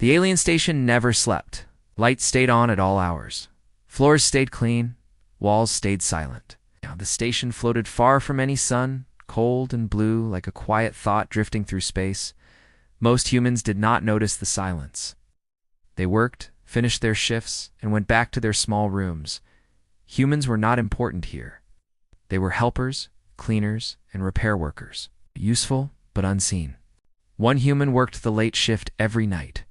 The alien station never slept. Lights stayed on at all hours. Floors stayed clean. Walls stayed silent. Now, the station floated far from any sun, cold and blue like a quiet thought drifting through space. Most humans did not notice the silence. They worked, finished their shifts, and went back to their small rooms. Humans were not important here. They were helpers, cleaners, and repair workers. Useful, but unseen. One human worked the late shift every night.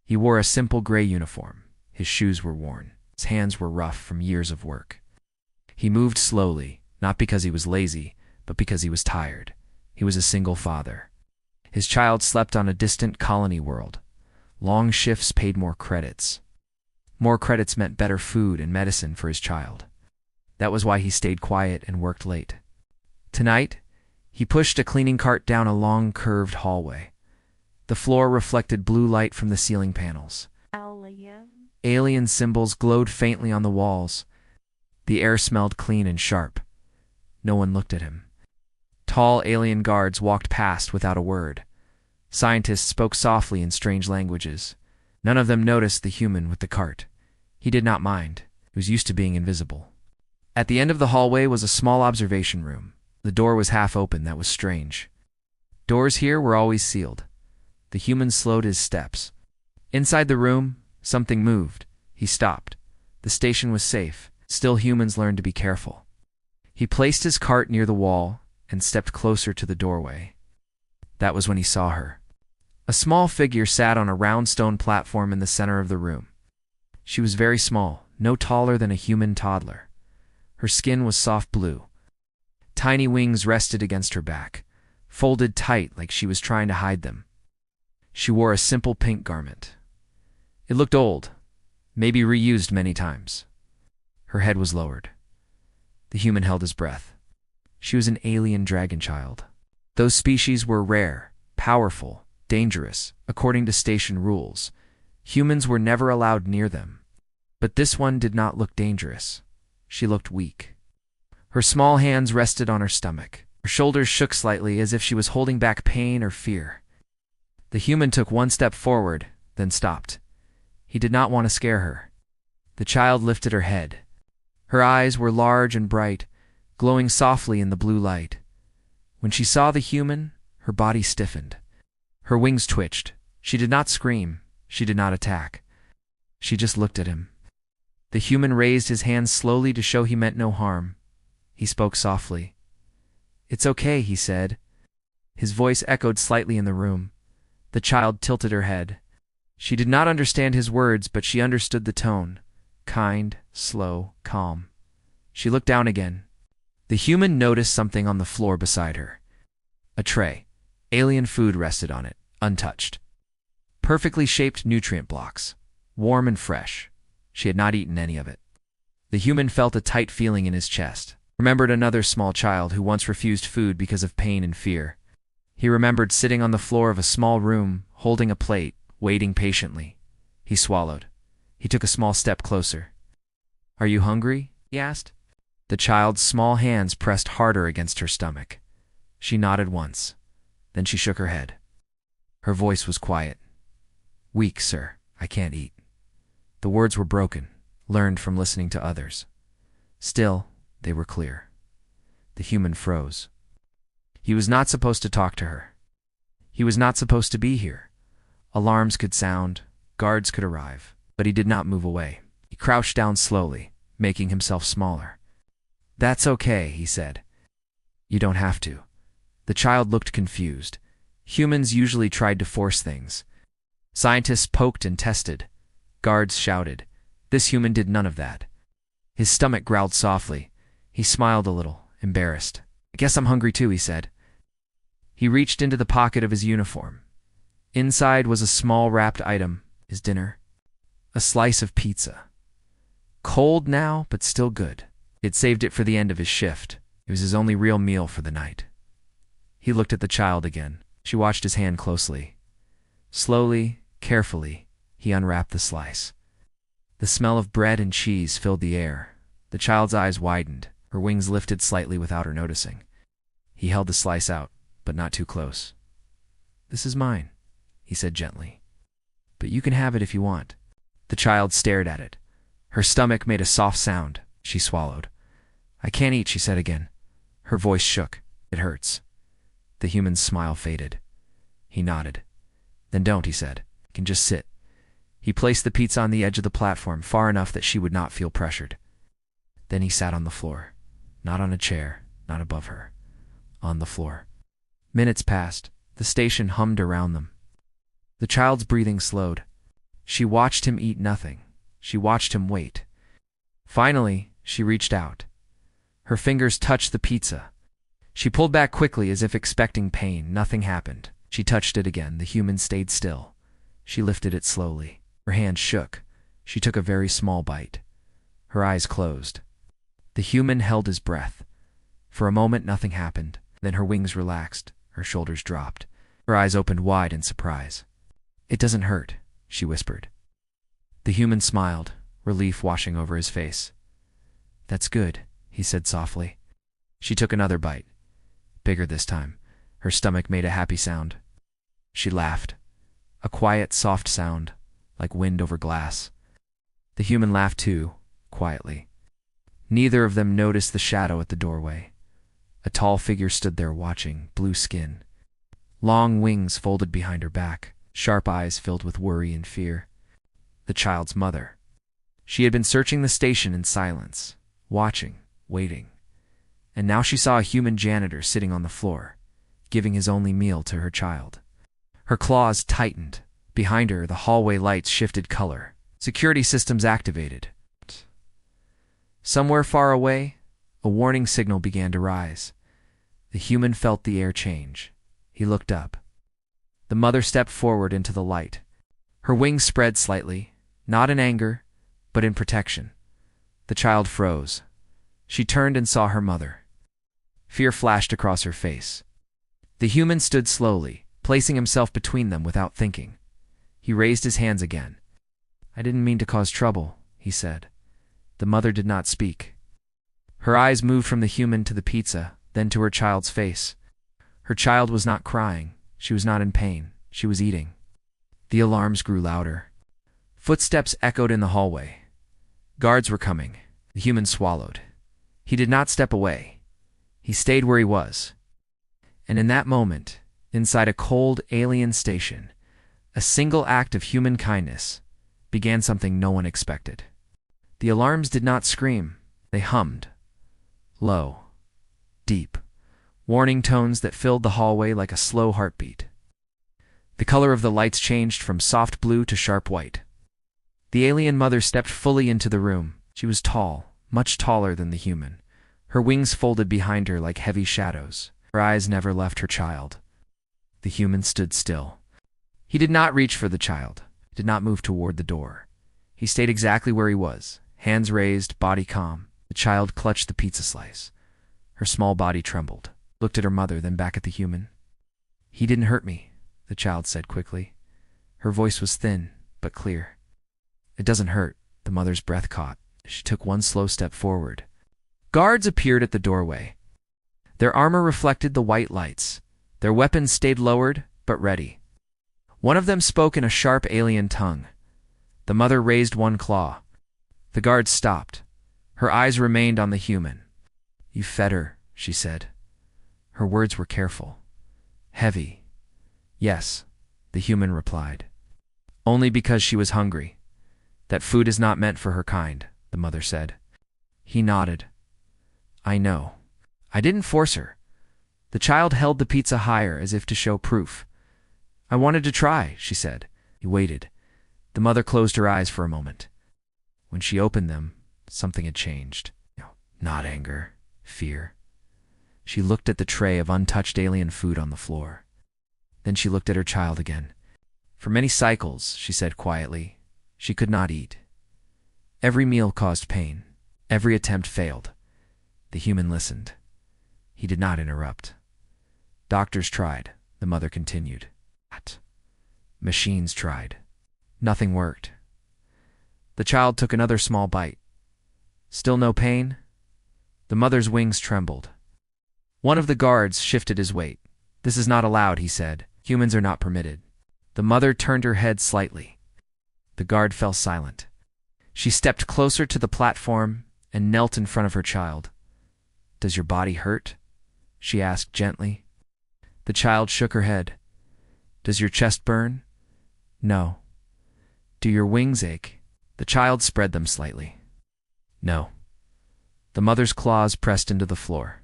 He wore a simple gray uniform. His shoes were worn. His hands were rough from years of work. He moved slowly, not because he was lazy, but because he was tired. He was a single father. His child slept on a distant colony world. Long shifts paid more credits. More credits meant better food and medicine for his child. That was why he stayed quiet and worked late. Tonight, he pushed a cleaning cart down a long, curved hallway. The floor reflected blue light from the ceiling panels. Alien symbols glowed faintly on the walls. The air smelled clean and sharp. No one looked at him. Tall alien guards walked past without a word. Scientists spoke softly in strange languages. None of them noticed the human with the cart. He did not mind. He was used to being invisible. At the end of the hallway was a small observation room. The door was half open. That was strange. Doors here were always sealed. The human slowed his steps. Inside the room, something moved. He stopped. The station was safe. Still, humans learned to be careful. He placed his cart near the wall and stepped closer to the doorway. That was when he saw her. A small figure sat on a round stone platform in the center of the room. She was very small, no taller than a human toddler. Her skin was soft blue. Tiny wings rested against her back, folded tight like she was trying to hide them. She wore a simple pink garment. It looked old, maybe reused many times. Her head was lowered. The human held his breath. She was an alien dragon child. Those species were rare, powerful, dangerous, according to station rules. Humans were never allowed near them. But this one did not look dangerous. She looked weak. Her small hands rested on her stomach. Her shoulders shook slightly as if she was holding back pain or fear. The human took one step forward, then stopped. He did not want to scare her. The child lifted her head. Her eyes were large and bright, glowing softly in the blue light. When she saw the human, her body stiffened. Her wings twitched. She did not scream. She did not attack. She just looked at him. The human raised his hands slowly to show he meant no harm. He spoke softly. "It's okay," he said. His voice echoed slightly in the room. The child tilted her head. She did not understand his words, but she understood the tone. Kind, slow, calm. She looked down again. The human noticed something on the floor beside her. A tray. Alien food rested on it, untouched. Perfectly shaped nutrient blocks. Warm and fresh. She had not eaten any of it. The human felt a tight feeling in his chest. Remembered another small child who once refused food because of pain and fear. He remembered sitting on the floor of a small room, holding a plate, waiting patiently. He swallowed. He took a small step closer. "Are you hungry?" he asked. The child's small hands pressed harder against her stomach. She nodded once. Then she shook her head. Her voice was quiet. "Weak, sir. I can't eat." The words were broken, learned from listening to others. Still, they were clear. The human froze. He was not supposed to talk to her. He was not supposed to be here. Alarms could sound, guards could arrive, but he did not move away. He crouched down slowly, making himself smaller. "That's okay," he said. "You don't have to." The child looked confused. Humans usually tried to force things. Scientists poked and tested. Guards shouted. This human did none of that. His stomach growled softly. He smiled a little, embarrassed. "I guess I'm hungry too," he said. He reached into the pocket of his uniform. Inside was a small wrapped item, his dinner. A slice of pizza. Cold now, but still good. He had saved it for the end of his shift. It was his only real meal for the night. He looked at the child again. She watched his hand closely. Slowly, carefully, he unwrapped the slice. The smell of bread and cheese filled the air. The child's eyes widened. Her wings lifted slightly without her noticing. He held the slice out, but not too close. "This is mine," he said gently. but you can have it if you want. The child stared at it. Her stomach made a soft sound. She swallowed. I can't eat, she said again. Her voice shook. It hurts. The human's smile faded. He nodded. Then don't, he said. You can just sit. He placed the pizza on the edge of the platform, far enough that she would not feel pressured. Then he sat on the floor. Not on a chair, not above her. On the floor. Minutes passed. The station hummed around them. The child's breathing slowed. She watched him eat nothing. She watched him wait. Finally, she reached out. Her fingers touched the pizza. She pulled back quickly as if expecting pain. Nothing happened. She touched it again. The human stayed still. She lifted it slowly. Her hand shook. She took a very small bite. Her eyes closed. The human held his breath. For a moment, nothing happened. Then her wings relaxed. Her shoulders dropped. Her eyes opened wide in surprise. It doesn't hurt, she whispered. The human smiled, relief washing over his face. That's good, he said softly. She took another bite. Bigger this time. Her stomach made a happy sound. She laughed. A quiet, soft sound, like wind over glass. The human laughed too, quietly. Neither of them noticed the shadow at the doorway. A tall figure stood there watching, blue skin. Long wings folded behind her back, sharp eyes filled with worry and fear. The child's mother. She had been searching the station in silence, watching, waiting. And now she saw a human janitor sitting on the floor, giving his only meal to her child. Her claws tightened. Behind her, the hallway lights shifted color. Security systems activated. Somewhere far away, a warning signal began to rise. The human felt the air change. He looked up. The mother stepped forward into the light. Her wings spread slightly, not in anger, but in protection. The child froze. She turned and saw her mother. Fear flashed across her face. The human stood slowly, placing himself between them without thinking. He raised his hands again. I didn't mean to cause trouble, he said. The mother did not speak. Her eyes moved from the human to the pizza, then to her child's face. Her child was not crying. She was not in pain. She was eating. The alarms grew louder. Footsteps echoed in the hallway. Guards were coming. The human swallowed. He did not step away. He stayed where he was. And in that moment, inside a cold alien station, a single act of human kindness began something no one expected. The alarms did not scream. They hummed. Low. Deep. Warning tones that filled the hallway like a slow heartbeat. The color of the lights changed from soft blue to sharp white. The alien mother stepped fully into the room. She was tall, much taller than the human. Her wings folded behind her like heavy shadows. Her eyes never left her child. The human stood still. He did not reach for the child. He did not move toward the door. He stayed exactly where he was, hands raised, body calm. The child clutched the pizza slice. Her small body trembled, looked at her mother, then back at the human. He didn't hurt me, the child said quickly. Her voice was thin, but clear. It doesn't hurt, the mother's breath caught. She took one slow step forward. Guards appeared at the doorway. Their armor reflected the white lights. Their weapons stayed lowered, but ready. One of them spoke in a sharp alien tongue. The mother raised one claw. The guards stopped. Her eyes remained on the human. You fed her, she said. Her words were careful. Heavy. Yes, the human replied. Only because she was hungry. That food is not meant for her kind, the mother said. He nodded. I know. I didn't force her. The child held the pizza higher as if to show proof. I wanted to try, she said. He waited. The mother closed her eyes for a moment. When she opened them, something had changed. Not anger, fear. She looked at the tray of untouched alien food on the floor. Then she looked at her child again. For many cycles, she said quietly, she could not eat. Every meal caused pain. Every attempt failed. The human listened. He did not interrupt. Doctors tried, the mother continued. Machines tried. Nothing worked. The child took another small bite. Still no pain? The mother's wings trembled. One of the guards shifted his weight. This is not allowed, he said. Humans are not permitted. The mother turned her head slightly. The guard fell silent. She stepped closer to the platform and knelt in front of her child. "Does your body hurt?" she asked gently. The child shook her head. "Does your chest burn?" "No." "Do your wings ache?" The child spread them slightly. "No." The mother's claws pressed into the floor.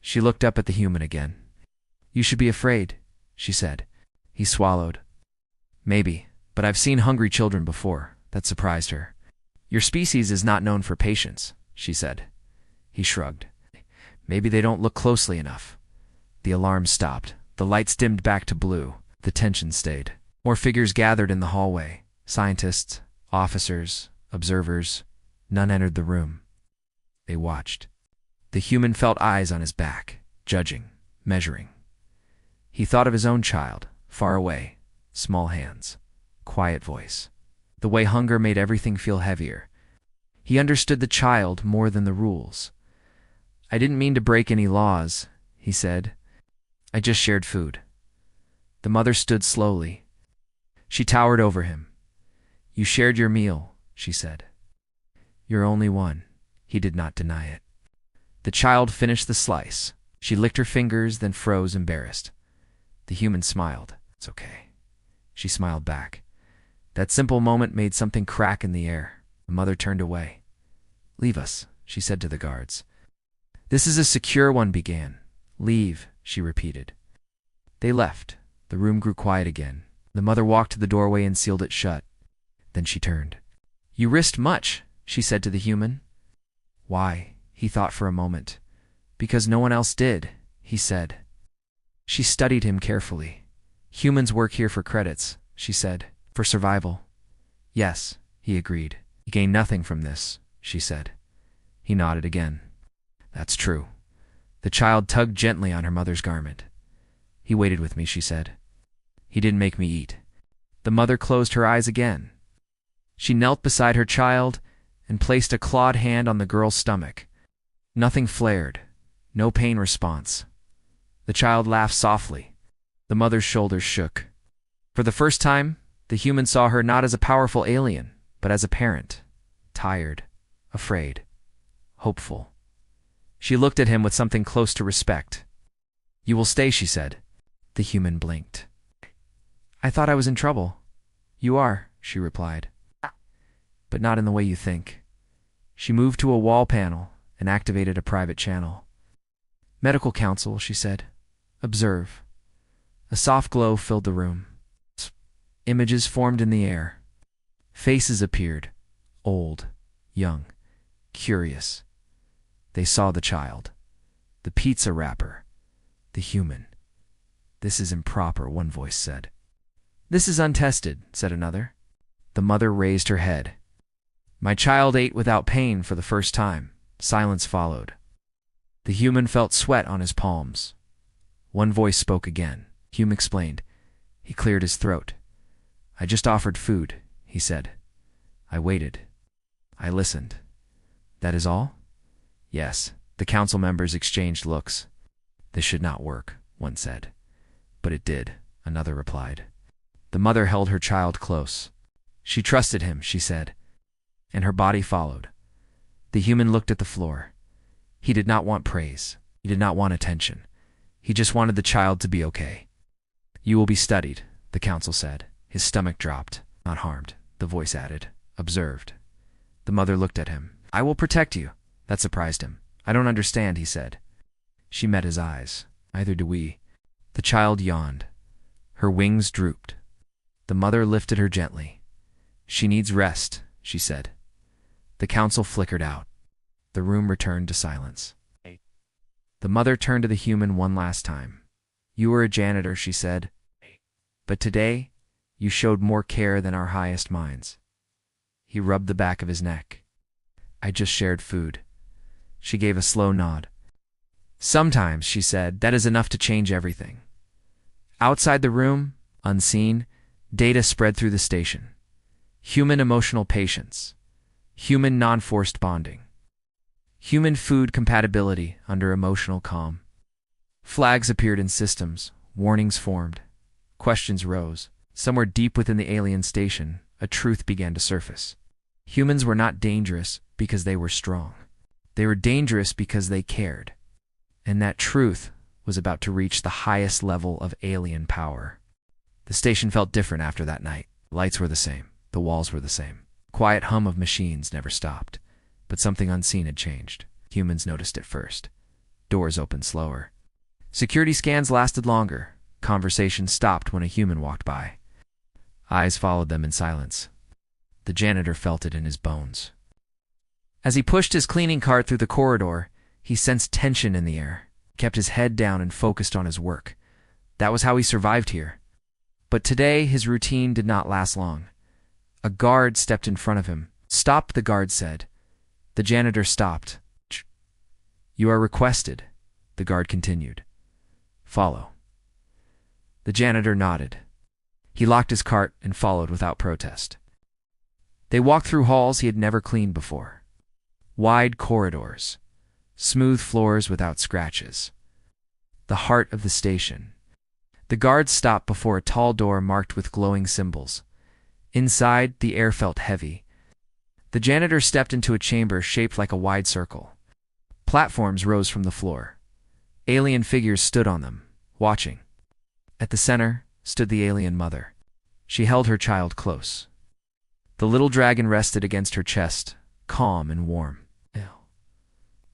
She looked up at the human again. "You should be afraid," she said. He swallowed. "Maybe, but I've seen hungry children before." That surprised her. "Your species is not known for patience," she said. He shrugged. "Maybe they don't look closely enough." The alarm stopped. The lights dimmed back to blue. The tension stayed. More figures gathered in the hallway. Scientists, officers, observers. None entered the room. They watched. The human felt eyes on his back, judging, measuring. He thought of his own child, far away, small hands, quiet voice. The way hunger made everything feel heavier. He understood the child more than the rules. "I didn't mean to break any laws," he said. "I just shared food." The mother stood slowly. She towered over him. "You shared your meal," she said. "You're only one." He did not deny it. The child finished the slice. She licked her fingers, then froze, embarrassed. The human smiled. "It's okay." She smiled back. That simple moment made something crack in the air. The mother turned away. "Leave us," she said to the guards. "This is a secure one," began. "Leave," she repeated. They left. The room grew quiet again. The mother walked to the doorway and sealed it shut. Then she turned. "You risked much," she said to the human. "Why?" He thought for a moment. "Because no one else did," he said. She studied him carefully. "Humans work here for credits," she said. "For survival." "Yes," he agreed. "You gain nothing from this," she said. He nodded again. "That's true." The child tugged gently on her mother's garment. "He waited with me," she said. "He didn't make me eat." The mother closed her eyes again. She knelt beside her child and placed a clawed hand on the girl's stomach. Nothing flared. No pain response. The child laughed softly. The mother's shoulders shook. For the first time, the human saw her not as a powerful alien, but as a parent. Tired, afraid, hopeful. She looked at him with something close to respect. "You will stay," she said. The human blinked. "I thought I was in trouble." "You are," she replied. "But not in the way you think." She moved to a wall panel and activated a private channel. "Medical council," she said. "Observe." A soft glow filled the room. Images formed in the air. Faces appeared, old, young, curious. They saw the child, the pizza wrapper, the human. "This is improper," one voice said. "This is untested," said another. The mother raised her head. "My child ate without pain for the first time." Silence followed. The human felt sweat on his palms. One voice spoke again. Hume explained. He cleared his throat. "I just offered food," he said. "I waited. I listened." "That is all?" "Yes." The council members exchanged looks. "This should not work," one said. "But it did," another replied. The mother held her child close. She trusted him, she said, and her body followed. The human looked at the floor. He did not want praise. He did not want attention. He just wanted the child to be okay. "You will be studied," the council said. His stomach dropped. "Not harmed," the voice added. "Observed." The mother looked at him. "I will protect you." That surprised him. "I don't understand," he said. She met his eyes. "Neither do we." The child yawned. Her wings drooped. The mother lifted her gently. "She needs rest," she said. The council flickered out. The room returned to silence. The mother turned to the human one last time. "You were a janitor," she said. "But today, you showed more care than our highest minds." He rubbed the back of his neck. "I just shared food." She gave a slow nod. "Sometimes," she said, "that is enough to change everything." Outside the room, unseen, data spread through the station. Human emotional patience. Human non-forced bonding. Human food compatibility under emotional calm. Flags appeared in systems. Warnings formed. Questions rose. Somewhere deep within the alien station, a truth began to surface. Humans were not dangerous because they were strong. They were dangerous because they cared. And that truth was about to reach the highest level of alien power. The station felt different after that night. Lights were the same. The walls were the same. Quiet hum of machines never stopped. But something unseen had changed. Humans noticed it first. Doors opened slower. Security scans lasted longer. Conversations stopped when a human walked by. Eyes followed them in silence. The janitor felt it in his bones. As he pushed his cleaning cart through the corridor, he sensed tension in the air, kept his head down and focused on his work. That was how he survived here. But today, his routine did not last long. A guard stepped in front of him. "Stop," the guard said. The janitor stopped. "You are requested," the guard continued. "Follow." The janitor nodded. He locked his cart and followed without protest. They walked through halls he had never cleaned before. Wide corridors, smooth floors without scratches. The heart of the station. The guards stopped before a tall door marked with glowing symbols. Inside, the air felt heavy. The janitor stepped into a chamber shaped like a wide circle. Platforms rose from the floor. Alien figures stood on them, watching. At the center stood the alien mother. She held her child close. The little dragon rested against her chest, calm and warm.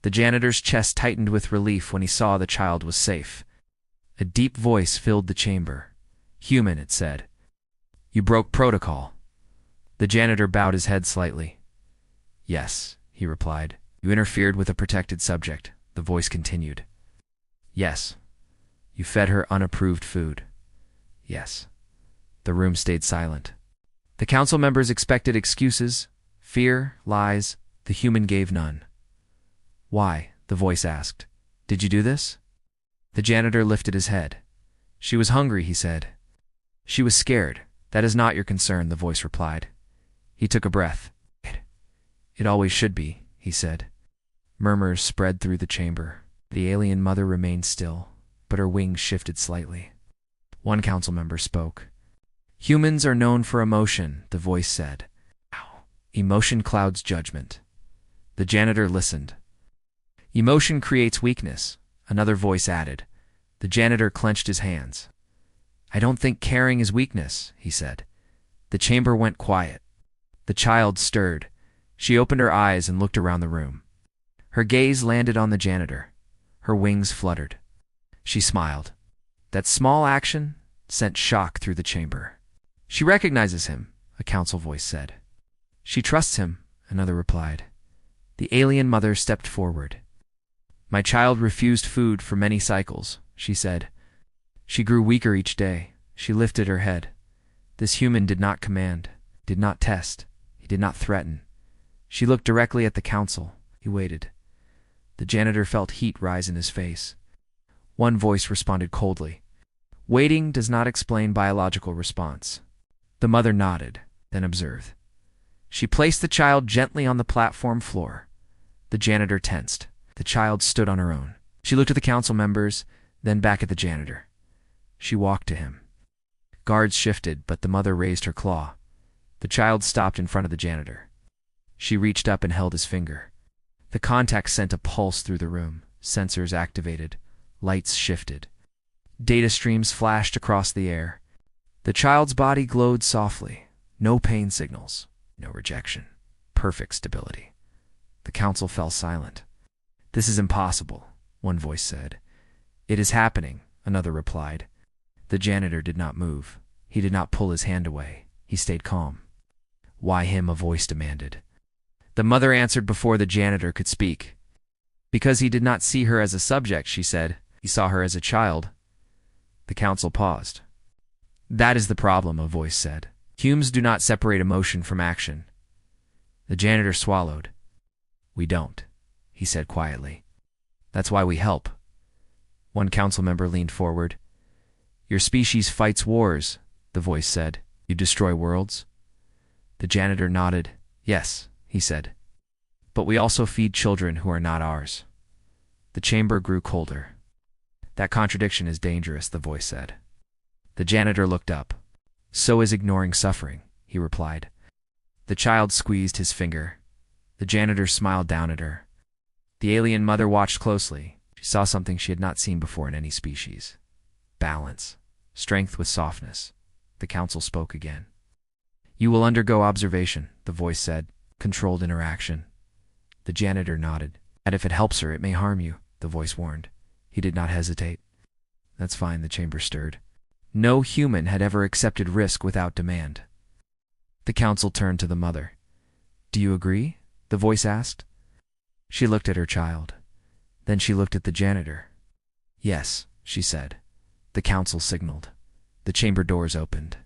The janitor's chest tightened with relief when he saw the child was safe. A deep voice filled the chamber. "Human," it said. "You broke protocol." The janitor bowed his head slightly. "Yes," he replied. "You interfered with a protected subject," the voice continued. "Yes." "You fed her unapproved food." "Yes." The room stayed silent. The council members expected excuses, fear, lies. The human gave none. "Why?" the voice asked. "Did you do this?" The janitor lifted his head. "She was hungry," he said. "She was scared. That is not your concern," the voice replied. He took a breath. "It always should be," he said. Murmurs spread through the chamber. The alien mother remained still, but her wings shifted slightly. One council member spoke. "Humans are known for emotion," the voice said. "Emotion clouds judgment." The janitor listened. "Emotion creates weakness," another voice added. The janitor clenched his hands. "I don't think caring is weakness," he said. The chamber went quiet. The child stirred. She opened her eyes and looked around the room. Her gaze landed on the janitor. Her wings fluttered. She smiled. That small action sent shock through the chamber. "She recognizes him," a council voice said. "She trusts him," another replied. The alien mother stepped forward. "My child refused food for many cycles," she said. She grew weaker each day. She lifted her head. This human did not command, did not test, he did not threaten. She looked directly at the council. He waited. The janitor felt heat rise in his face. One voice responded coldly. "Waiting does not explain biological response." The mother nodded, then observed. She placed the child gently on the platform floor. The janitor tensed. The child stood on her own. She looked at the council members, then back at the janitor. She walked to him. Guards shifted, but the mother raised her claw. The child stopped in front of the janitor. She reached up and held his finger. The contact sent a pulse through the room. Sensors activated. Lights shifted. Data streams flashed across the air. The child's body glowed softly. No pain signals. No rejection. Perfect stability. The council fell silent. "This is impossible," one voice said. "It is happening," another replied. The janitor did not move. He did not pull his hand away. He stayed calm. "Why him?" a voice demanded. The mother answered before the janitor could speak. "Because he did not see her as a subject," she said. "He saw her as a child." The council paused. "That is the problem," a voice said. "Humans do not separate emotion from action." The janitor swallowed. "We don't," he said quietly. "That's why we help." One council member leaned forward. "Your species fights wars," the voice said. "You destroy worlds?" The janitor nodded. "Yes," he said. "But we also feed children who are not ours." The chamber grew colder. "That contradiction is dangerous," the voice said. The janitor looked up. "So is ignoring suffering," he replied. The child squeezed his finger. The janitor smiled down at her. The alien mother watched closely. She saw something she had not seen before in any species. Balance. Strength with softness. The council spoke again. You will undergo observation, the voice said. Controlled interaction. The janitor nodded. And if it helps her, it may harm you, the voice warned. He did not hesitate. That's fine, the chamber stirred. No human had ever accepted risk without demand. The council turned to the mother. Do you agree? The voice asked. She looked at her child. Then she looked at the janitor. Yes, she said. The council signaled. The chamber doors opened.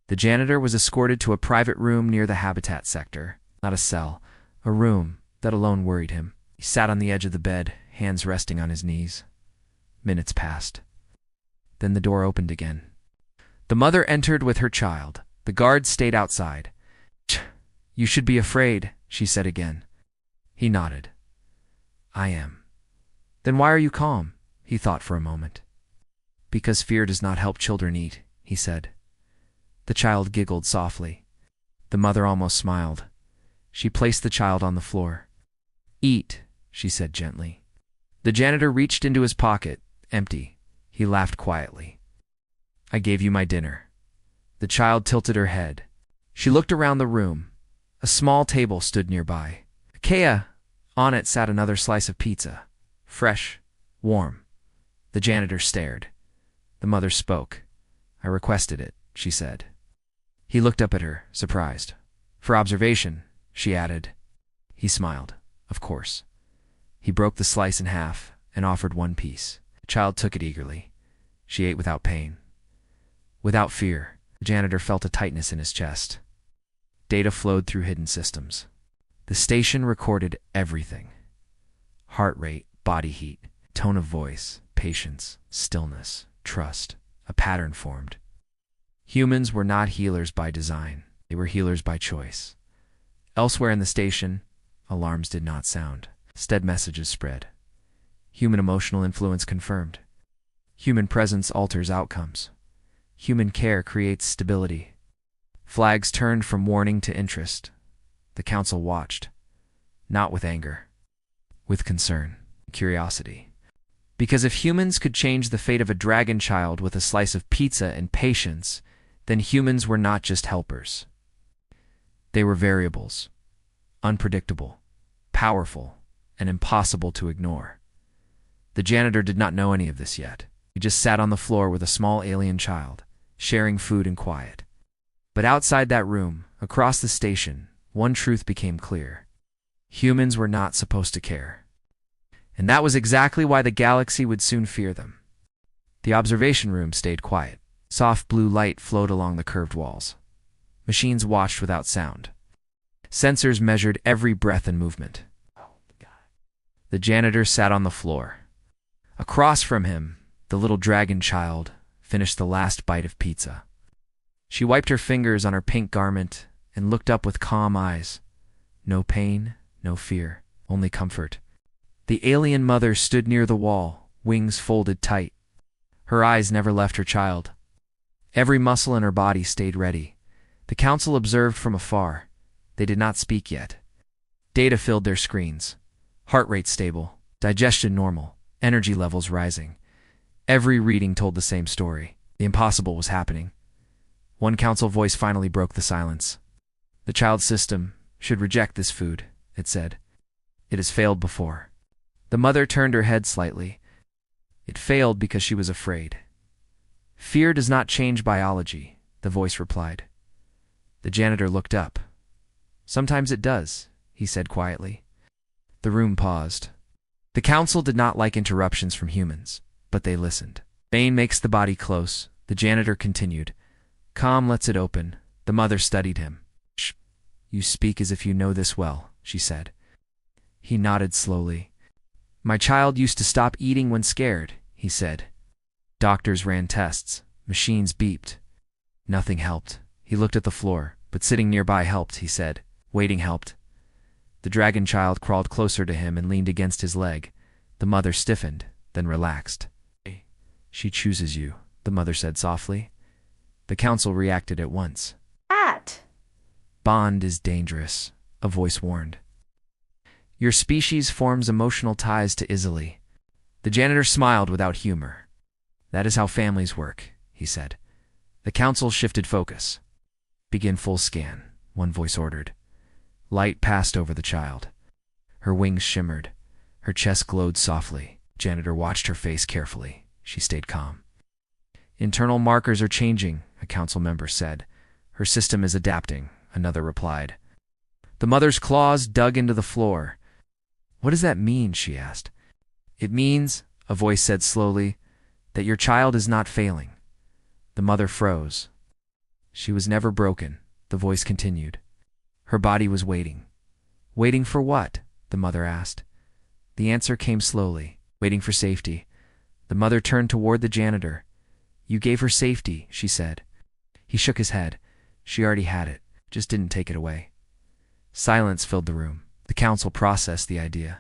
The janitor was escorted to a private room near the habitat sector. Not a cell, a room that alone worried him. He sat on the edge of the bed, hands resting on his knees. Minutes passed. Then the door opened again. The mother entered with her child. The guards stayed outside. You should be afraid, she said again. He nodded. I am. Then why are you calm? He thought for a moment. Because fear does not help children eat, he said. The child giggled softly. The mother almost smiled. She placed the child on the floor. Eat, she said gently. The janitor reached into his pocket, empty. He laughed quietly. I gave you my dinner. The child tilted her head. She looked around the room. A small table stood nearby. Kea, on it sat another slice of pizza. Fresh, warm. The janitor stared. The mother spoke. I requested it, she said. He looked up at her, surprised. For observation, she added. He smiled. Of course. He broke the slice in half and offered one piece. The child took it eagerly. She ate without pain. Without fear, the janitor felt a tightness in his chest. Data flowed through hidden systems. The station recorded everything. Heart rate, body heat, tone of voice, patience, stillness, trust. A pattern formed. Humans were not healers by design. They were healers by choice. Elsewhere in the station, alarms did not sound. Instead, messages spread. Human emotional influence confirmed. Human presence alters outcomes. Human care creates stability. Flags turned from warning to interest. The council watched. Not with anger. With concern, curiosity. Because if humans could change the fate of a dragon child with a slice of pizza and patience, then humans were not just helpers. They were variables. Unpredictable, powerful, and impossible to ignore. The janitor did not know any of this yet. He just sat on the floor with a small alien child, sharing food and quiet. But outside that room, across the station, one truth became clear. Humans were not supposed to care. And that was exactly why the galaxy would soon fear them. The observation room stayed quiet. Soft blue light flowed along the curved walls. Machines watched without sound. Sensors measured every breath and movement. The janitor sat on the floor. Across from him, the little dragon child finished the last bite of pizza. She wiped her fingers on her pink garment and looked up with calm eyes. No pain, no fear, only comfort. The alien mother stood near the wall, wings folded tight. Her eyes never left her child. Every muscle in her body stayed ready. The council observed from afar. They did not speak yet. Data filled their screens. Heart rate stable, digestion normal, energy levels rising. Every reading told the same story. The impossible was happening. One council voice finally broke the silence. The child system should reject this food, it said. It has failed before. The mother turned her head slightly. It failed because she was afraid. Fear does not change biology, the voice replied. The janitor looked up. Sometimes it does, he said quietly. The room paused. The council did not like interruptions from humans, but they listened. Pain makes the body close, the janitor continued. Calm lets it open. The mother studied him. Shh. You speak as if you know this well, she said. He nodded slowly. My child used to stop eating when scared, he said. Doctors ran tests. Machines beeped. Nothing helped. He looked at the floor, but sitting nearby helped, he said. Waiting helped. The dragon child crawled closer to him and leaned against his leg. The mother stiffened, then relaxed. She chooses you, the mother said softly. The council reacted at once. bond is dangerous, a voice warned. Your species forms emotional ties too easily. The janitor smiled without humor. That is how families work, he said. The council shifted focus. Begin full scan, one voice ordered. Light passed over the child. Her wings shimmered. Her chest glowed softly. Janitor watched her face carefully. She stayed calm. Internal markers are changing, a council member said. Her system is adapting, another replied. The mother's claws dug into the floor. What does that mean? She asked. It means, a voice said slowly, that your child is not failing. The mother froze. She was never broken, the voice continued. Her body was waiting. Waiting for what? The mother asked. The answer came slowly. Waiting for safety. The mother turned toward the janitor. You gave her safety, she said. He shook his head. She already had it, just didn't take it away. Silence filled the room. The council processed the idea.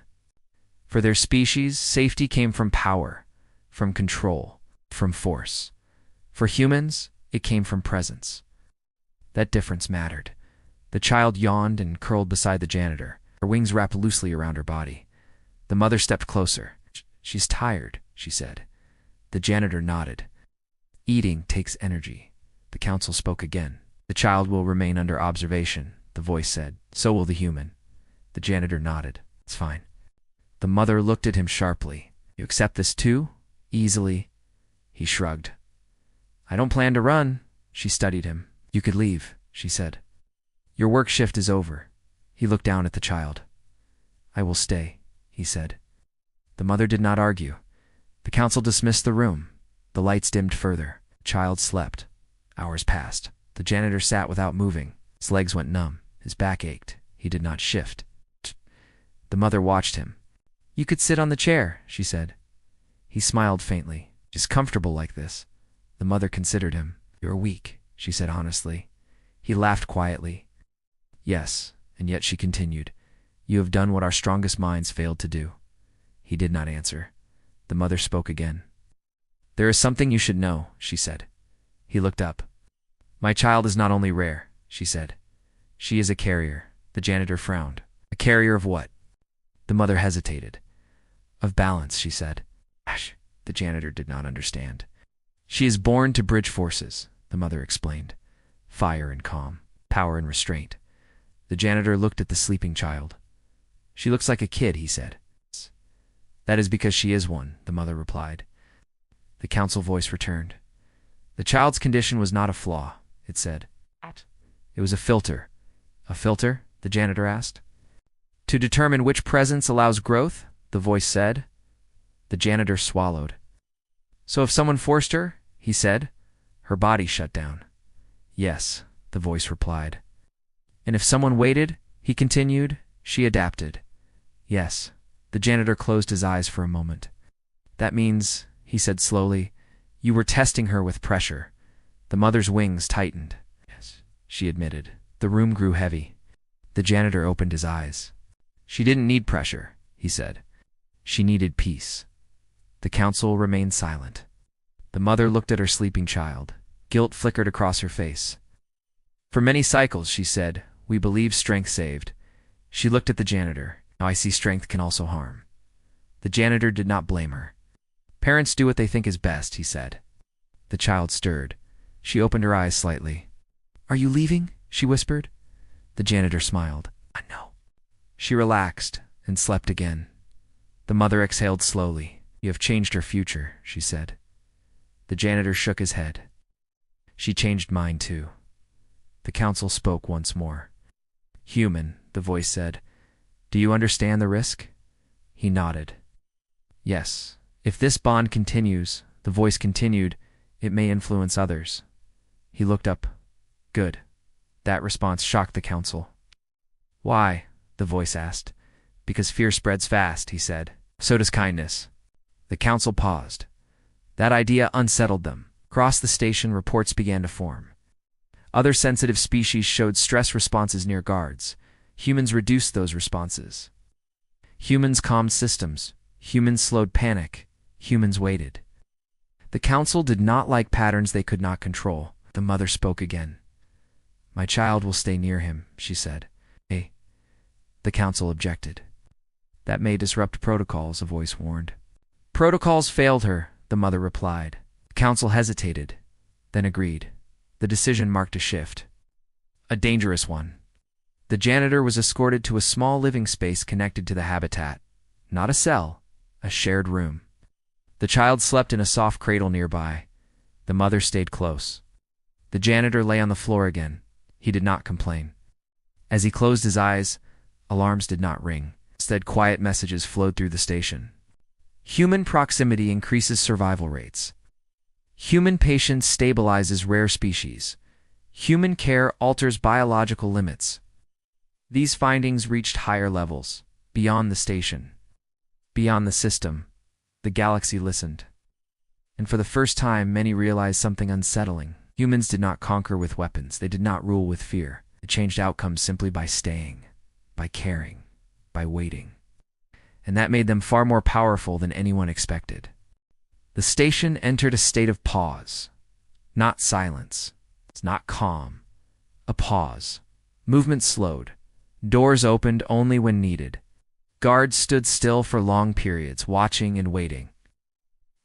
For their species, safety came from power, from control, from force. For humans, it came from presence. That difference mattered. The child yawned and curled beside the janitor. Her wings wrapped loosely around her body. The mother stepped closer. She's tired, she said. The janitor nodded. Eating takes energy. The council spoke again. The child will remain under observation, the voice said. So will the human. The janitor nodded. It's fine. The mother looked at him sharply. You accept this too? Easily. He shrugged. I don't plan to run. She studied him. You could leave, she said. Your work shift is over. He looked down at the child. I will stay, he said. The mother did not argue. The council dismissed the room. The lights dimmed further. The child slept. Hours passed. The janitor sat without moving. His legs went numb. His back ached. He did not shift. The mother watched him. You could sit on the chair, she said. He smiled faintly. Is comfortable like this. The mother considered him. You're weak, she said honestly. He laughed quietly. Yes, and yet she continued. You have done what our strongest minds failed to do. He did not answer. The mother spoke again. There is something you should know, she said. He looked up. My child is not only rare, she said. She is a carrier. The janitor frowned. A carrier of what? The mother hesitated. Of balance, she said. Ash, the janitor did not understand. She is born to bridge forces, the mother explained. Fire and calm, power and restraint. The janitor looked at the sleeping child. She looks like a kid, he said. That is because she is one, the mother replied. The council voice returned. The child's condition was not a flaw, it said. It was a filter. A filter? The janitor asked. To determine which presence allows growth, the voice said. The janitor swallowed. So if someone forced her, he said, her body shut down. Yes, the voice replied. And if someone waited, he continued, she adapted. Yes. The janitor closed his eyes for a moment. That means, he said slowly, you were testing her with pressure. The mother's wings tightened. Yes, she admitted. The room grew heavy. The janitor opened his eyes. She didn't need pressure, he said. She needed peace. The council remained silent. The mother looked at her sleeping child. Guilt flickered across her face. For many cycles, she said, we believe strength saved. She looked at the janitor. Now I see strength can also harm. The janitor did not blame her. Parents do what they think is best, he said. The child stirred. She opened her eyes slightly. Are you leaving? She whispered. The janitor smiled. I know. She relaxed and slept again. The mother exhaled slowly. You have changed her future, she said. The janitor shook his head. She changed mine too. The council spoke once more. Human, the voice said. Do you understand the risk? He nodded. Yes. If this bond continues, the voice continued, it may influence others. He looked up. Good. That response shocked the council. Why? The voice asked. Because fear spreads fast, he said. So does kindness. The council paused. That idea unsettled them. Across the station, reports began to form. Other sensitive species showed stress responses near guards. Humans reduced those responses. Humans calmed systems. Humans slowed panic. Humans waited. The council did not like patterns they could not control. The mother spoke again. My child will stay near him, she said. Hey, the council objected. That may disrupt protocols, a voice warned. Protocols failed her, the mother replied. The council hesitated, then agreed. The decision marked a shift. A dangerous one. The janitor was escorted to a small living space connected to the habitat. Not a cell, a shared room. The child slept in a soft cradle nearby. The mother stayed close. The janitor lay on the floor again. He did not complain. As he closed his eyes, alarms did not ring. Instead, quiet messages flowed through the station. Human proximity increases survival rates. Human patience stabilizes rare species. Human care alters biological limits. These findings reached higher levels, beyond the station, beyond the system. The galaxy listened. And for the first time, many realized something unsettling. Humans did not conquer with weapons. They did not rule with fear. They changed outcomes simply by staying, by caring, by waiting. And that made them far more powerful than anyone expected. The station entered a state of pause. Not silence. It's not calm. A pause. Movement slowed. Doors opened only when needed. Guards stood still for long periods, watching and waiting.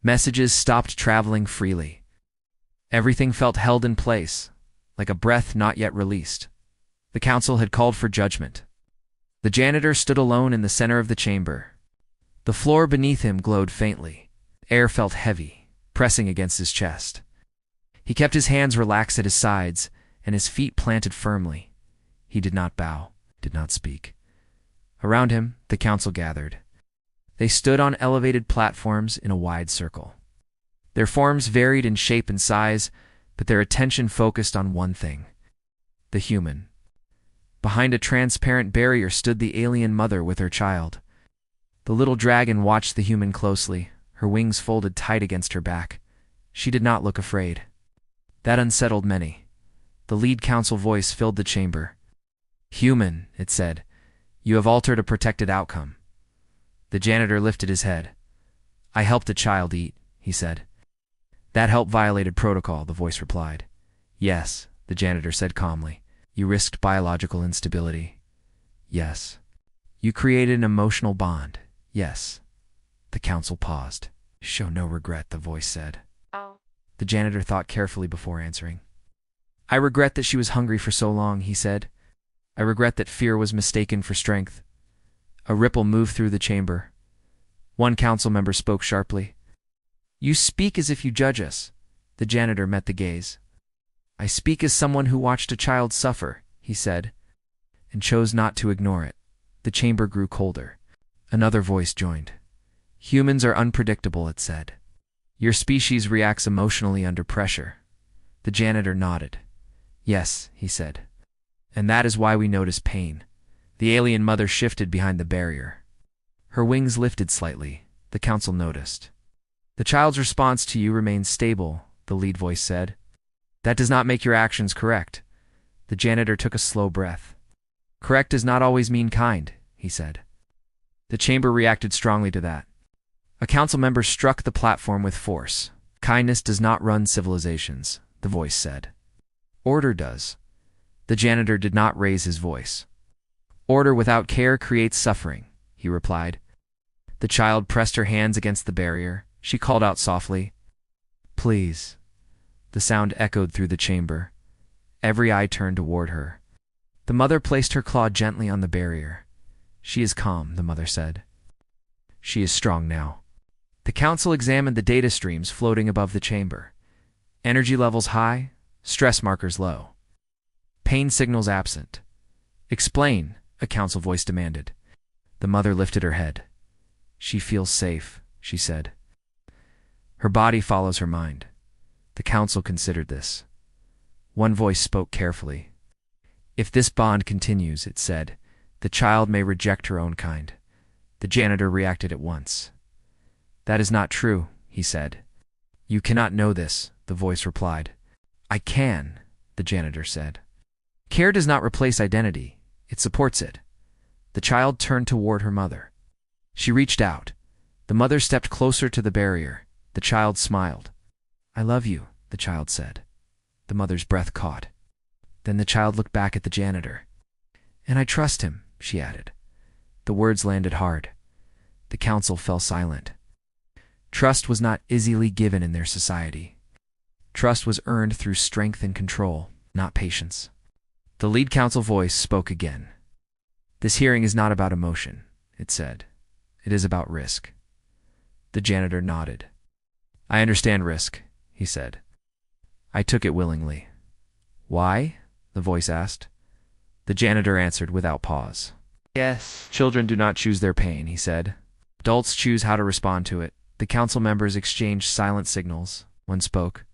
Messages stopped traveling freely. Everything felt held in place, like a breath not yet released. The council had called for judgment. The janitor stood alone in the center of the chamber. The floor beneath him glowed faintly. Air felt heavy, pressing against his chest. He kept his hands relaxed at his sides and his feet planted firmly. He did not bow, did not speak. Around him, the council gathered. They stood on elevated platforms in a wide circle. Their forms varied in shape and size, but their attention focused on one thing: the human. Behind a transparent barrier stood the alien mother with her child. The little dragon watched the human closely, her wings folded tight against her back. She did not look afraid. That unsettled many. The lead council voice filled the chamber. Human, it said, you have altered a protected outcome. The janitor lifted his head. I helped a child eat, he said. That help violated protocol, the voice replied. Yes, the janitor said calmly. You risked biological instability. Yes. You created an emotional bond. Yes. The council paused. Show no regret, the voice said. Oh. The janitor thought carefully before answering. I regret that she was hungry for so long, he said. I regret that fear was mistaken for strength. A ripple moved through the chamber. One council member spoke sharply. You speak as if you judge us. The janitor met the gaze. I speak as someone who watched a child suffer, he said, and chose not to ignore it. The chamber grew colder. Another voice joined. Humans are unpredictable, it said. Your species reacts emotionally under pressure. The janitor nodded. Yes, he said. And that is why we notice pain. The alien mother shifted behind the barrier. Her wings lifted slightly. The council noticed. The child's response to you remains stable, the lead voice said. That does not make your actions correct. The janitor took a slow breath. Correct does not always mean kind, he said. The chamber reacted strongly to that. A council member struck the platform with force. Kindness does not run civilizations, the voice said. Order does. The janitor did not raise his voice. Order without care creates suffering, he replied. The child pressed her hands against the barrier. She called out softly, Please. The sound echoed through the chamber. Every eye turned toward her. The mother placed her claw gently on the barrier. She is calm, the mother said. She is strong now. The council examined the data streams floating above the chamber. Energy levels high, stress markers low. Pain signals absent. Explain, a council voice demanded. The mother lifted her head. She feels safe, she said. Her body follows her mind. The council considered this. One voice spoke carefully. If this bond continues, it said, the child may reject her own kind. The janitor reacted at once. That is not true, he said. You cannot know this, the voice replied. I can, the janitor said. Care does not replace identity, it supports it. The child turned toward her mother. She reached out. The mother stepped closer to the barrier. The child smiled. I love you, the child said. The mother's breath caught. Then the child looked back at the janitor. "And I trust him," she added. The words landed hard. The council fell silent. Trust was not easily given in their society. Trust was earned through strength and control, not patience. The lead council voice spoke again. "This hearing is not about emotion," it said. "It is about risk." The janitor nodded. "I understand risk," he said. "I took it willingly." "Why?" the voice asked. The janitor answered without pause. "Yes, "Children do not choose their pain," he said. "Adults choose how to respond to it." The council members exchanged silent signals. One spoke.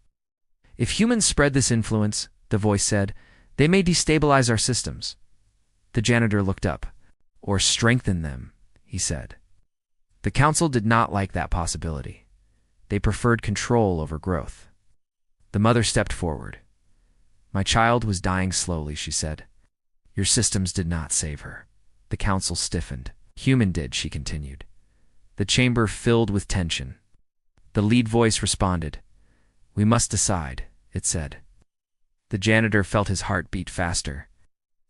"If humans spread this influence," the voice said, "they may destabilize our systems." The janitor looked up. "Or strengthen them," he said. The council did not like that possibility. They preferred control over growth. The mother stepped forward. "My child was dying slowly," she said. "Your systems did not save her." The council stiffened. "Human did," she continued. The chamber filled with tension. The lead voice responded. "We must decide," it said. The janitor felt his heart beat faster.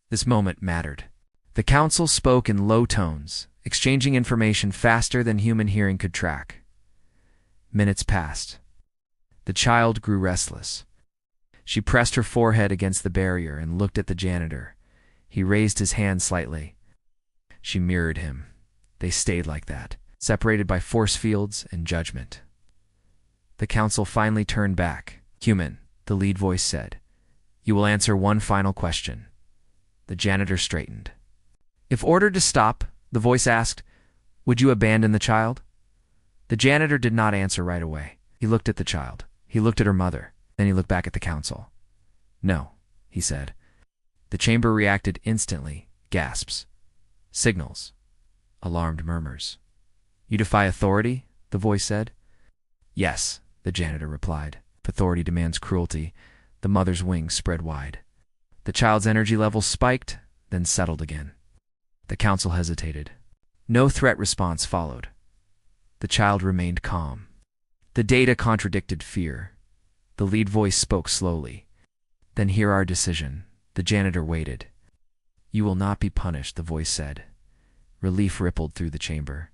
This moment mattered. The council spoke in low tones, exchanging information faster than human hearing could track. Minutes passed. The child grew restless. She pressed her forehead against the barrier and looked at the janitor. He raised his hand slightly. She mirrored him. They stayed like that, separated by force fields and judgment. The council finally turned back. "Human," the lead voice said. "You will answer one final question." The janitor straightened. "If ordered to stop," the voice asked, "would you abandon the child?" The janitor did not answer right away. He looked at the child. He looked at her mother. Then he looked back at the council. "No," he said. The chamber reacted instantly. Gasps. Signals. Alarmed murmurs. "You defy authority?" the voice said. "Yes," the janitor replied. "If authority demands cruelty." The mother's wings spread wide. The child's energy levels spiked, then settled again. The council hesitated. No threat response followed. The child remained calm. The data contradicted fear. The lead voice spoke slowly. "Then hear our decision." The janitor waited. "You will not be punished," the voice said. Relief rippled through the chamber.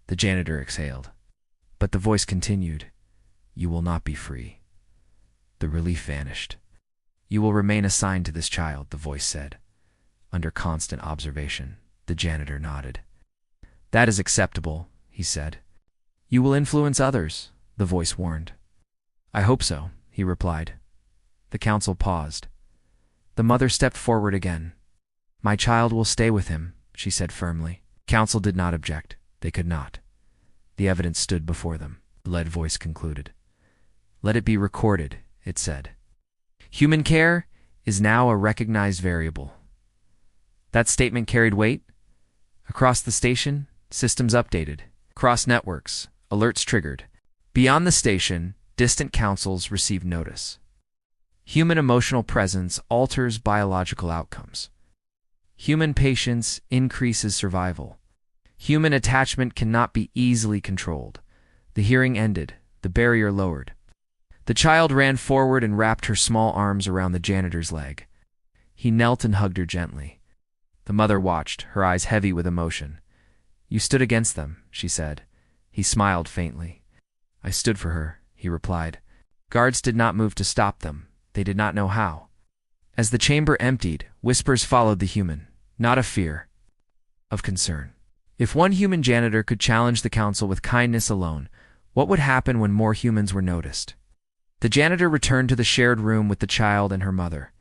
The janitor exhaled. But the voice continued. "You will not be free." The relief vanished. "You will remain assigned to this child," the voice said. "Under constant observation." The janitor nodded. "That is acceptable," he said. "You will influence others," the voice warned. "I hope so," he replied. The council paused. The mother stepped forward again. "My child will stay with him," she said firmly. Council did not object. They could not. The evidence stood before them. The lead voice concluded. "Let it be recorded," it said. "Human care is now a recognized variable." That statement carried weight. Across the station, systems updated. Across networks, alerts triggered. Beyond the station, distant councils received notice. Human emotional presence alters biological outcomes. Human patience increases survival. Human attachment cannot be easily controlled. The hearing ended. The barrier lowered. The child ran forward and wrapped her small arms around the janitor's leg. He knelt and hugged her gently. The mother watched, her eyes heavy with emotion. "You stood against them," she said. He smiled faintly. "I stood for her," he replied. Guards did not move to stop them. They did not know how. As the chamber emptied, whispers followed the human, not of fear, of concern. If one human janitor could challenge the council with kindness alone, what would happen when more humans were noticed? The janitor returned to the shared room with the child and her mother.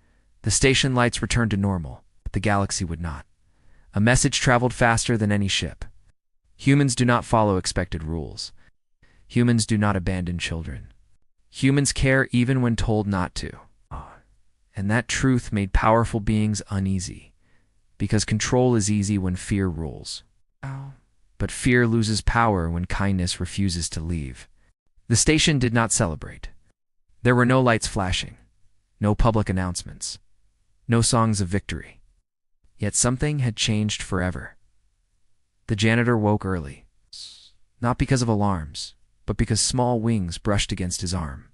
The station lights returned to normal, but the galaxy would not. A message traveled faster than any ship. Humans do not follow expected rules. Humans do not abandon children. Humans care even when told not to. And that truth made powerful beings uneasy, because control is easy when fear rules. But fear loses power when kindness refuses to leave. The station did not celebrate. There were no lights flashing, no public announcements, no songs of victory. Yet something had changed forever. The janitor woke early, not because of alarms, but because small wings brushed against his arm.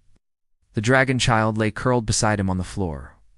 The dragon child lay curled beside him on the floor,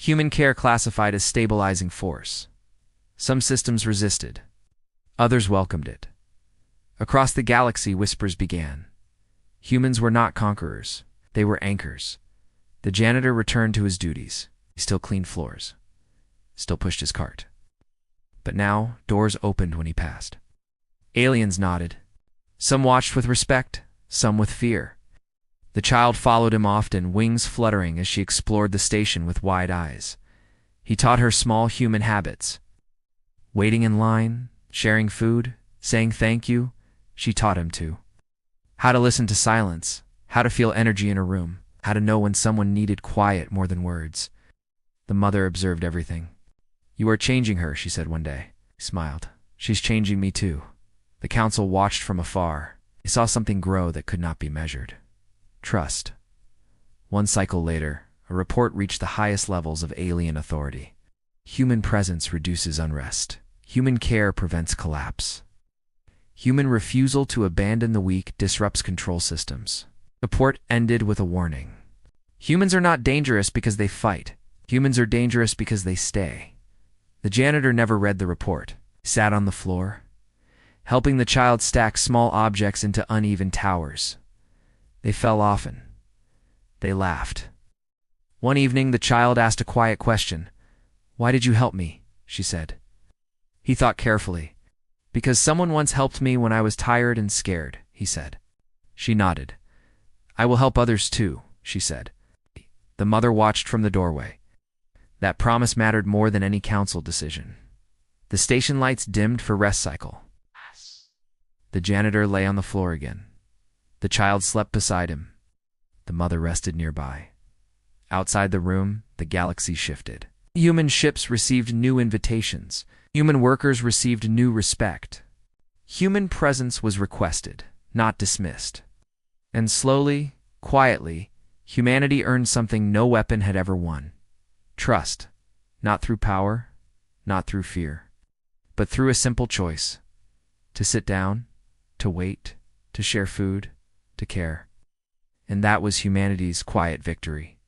Human care classified as stabilizing force. Some systems resisted. Others welcomed it. Across the galaxy, whispers began. Humans were not conquerors. They were anchors. The janitor returned to his duties. He still cleaned floors. Still pushed his cart. But now, doors opened when he passed. Aliens nodded. Some watched with respect, some with fear. The child followed him often, wings fluttering as she explored the station with wide eyes. He taught her small human habits. Waiting in line, sharing food, saying thank you, she taught him to. How to listen to silence, how to feel energy in a room, how to know when someone needed quiet more than words. The mother observed everything. "You are changing her," she said one day. He smiled. "She's changing me too." The council watched from afar. They saw something grow that could not be measured. Trust. One cycle later, a report reached the highest levels of alien authority. Human presence reduces unrest. Human care prevents collapse. Human refusal to abandon the weak disrupts control systems. The report ended with a warning. Humans are not dangerous because they fight. Humans are dangerous because they stay. The janitor never read the report. He sat on the floor, helping the child stack small objects into uneven towers. They fell often. They laughed. One evening, the child asked a quiet question. "Why did you help me?" she said. He thought carefully. "Because someone once helped me when I was tired and scared," he said. She nodded. "I will help others too," she said. The mother watched from the doorway. That promise mattered more than any council decision. The station lights dimmed for rest cycle. The janitor lay on the floor again. The child slept beside him. The mother rested nearby. Outside the room, the galaxy shifted. Human ships received new invitations. Human workers received new respect. Human presence was requested, not dismissed. And slowly, quietly, humanity earned something no weapon had ever won. Trust, not through power, not through fear, but through a simple choice: to sit down, to wait, to share food, to care. And that was humanity's quiet victory.